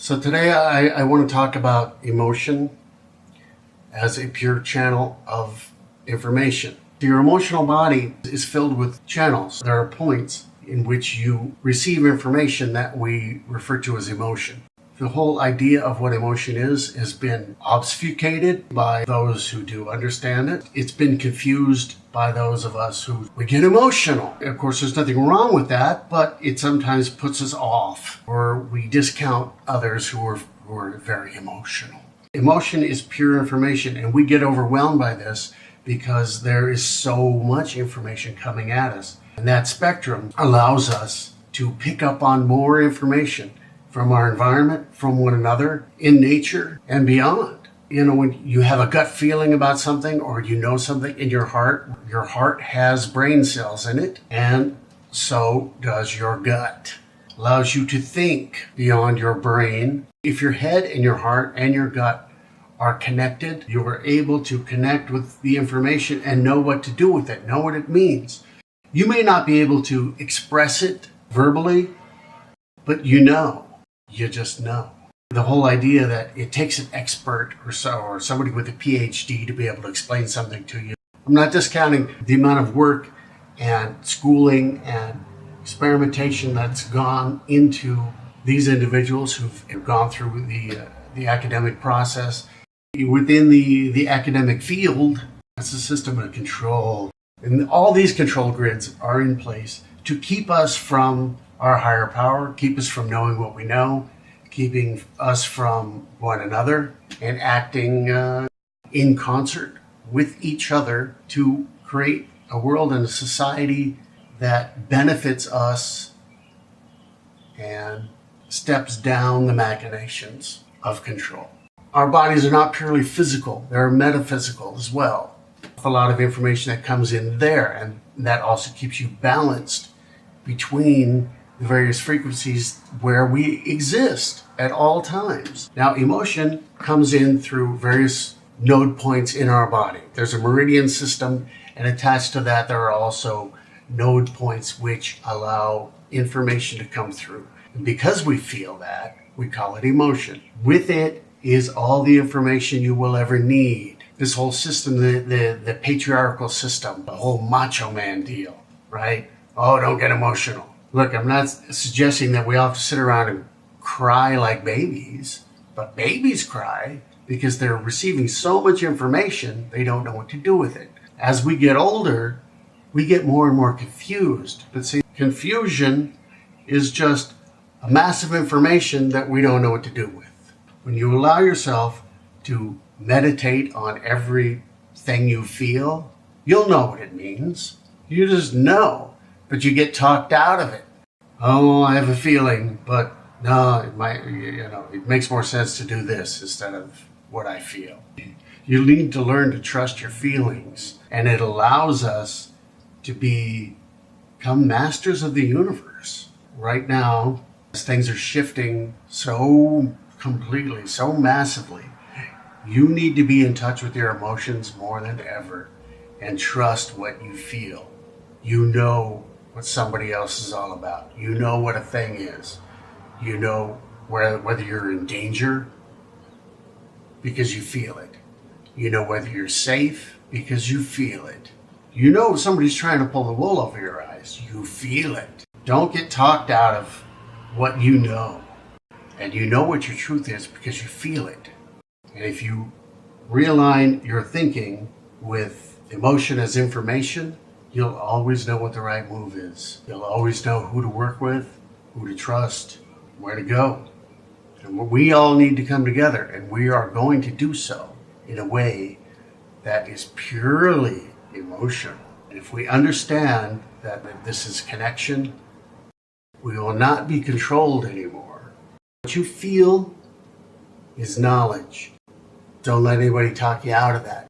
So today I want to talk about emotion as a pure channel of information. Your emotional body is filled with channels. There are points in which you receive information that we refer to as emotion. The whole idea of what emotion is has been obfuscated by those who do understand it. It's been confused by those of us who we get emotional. Of course, there's nothing wrong with that, but it sometimes puts us off, or we discount others who are very emotional. Emotion is pure information, and we get overwhelmed by this because there is so much information coming at us. And that spectrum allows us to pick up on more information from our environment, from one another, in nature, and beyond. You know, when you have a gut feeling about something, or you know something in your heart has brain cells in it, and so does your gut. Allows you to think beyond your brain. If your head and your heart and your gut are connected, you are able to connect with the information and know what to do with it, know what it means. You may not be able to express it verbally, but you know. You just know. The whole idea that it takes an expert or somebody with a PhD to be able to explain something to you. I'm not discounting the amount of work and schooling and experimentation that's gone into these individuals who've gone through the academic process. Within the academic field, it's a system of control. And all these control grids are in place to keep us from our higher power, keep us from knowing what we know, keeping us from one another, and acting in concert with each other to create a world and a society that benefits us and steps down the machinations of control. Our bodies are not purely physical, they're metaphysical as well. A lot of information that comes in there, and that also keeps you balanced between the various frequencies where we exist at all times. Now, emotion comes in through various node points in our body. There's a meridian system, and attached to that there are also node points which allow information to come through. And because we feel that, we call it emotion. With it is all the information you will ever need. This whole system, the patriarchal system, the whole macho man deal, right? Oh, don't get emotional. Look, I'm not suggesting that we all have to sit around and cry like babies, but babies cry because they're receiving so much information, they don't know what to do with it. As we get older, we get more and more confused. But see, confusion is just a massive information that we don't know what to do with. When you allow yourself to meditate on everything you feel, you'll know what it means. You just know. But you get talked out of it. Oh, I have a feeling, but no, it makes more sense to do this instead of what I feel. You need to learn to trust your feelings, and it allows us to become masters of the universe. Right now, as things are shifting so completely, so massively, you need to be in touch with your emotions more than ever and trust what you feel. You know what somebody else is all about. You know what a thing is. You know whether you're in danger because you feel it. You know whether you're safe because you feel it. You know somebody's trying to pull the wool over your eyes. You feel it. Don't get talked out of what you know. And you know what your truth is because you feel it. And if you realign your thinking with emotion as information, you'll always know what the right move is. You'll always know who to work with, who to trust, where to go. And we all need to come together, and we are going to do so in a way that is purely emotional. And if we understand that this is connection, we will not be controlled anymore. What you feel is knowledge. Don't let anybody talk you out of that.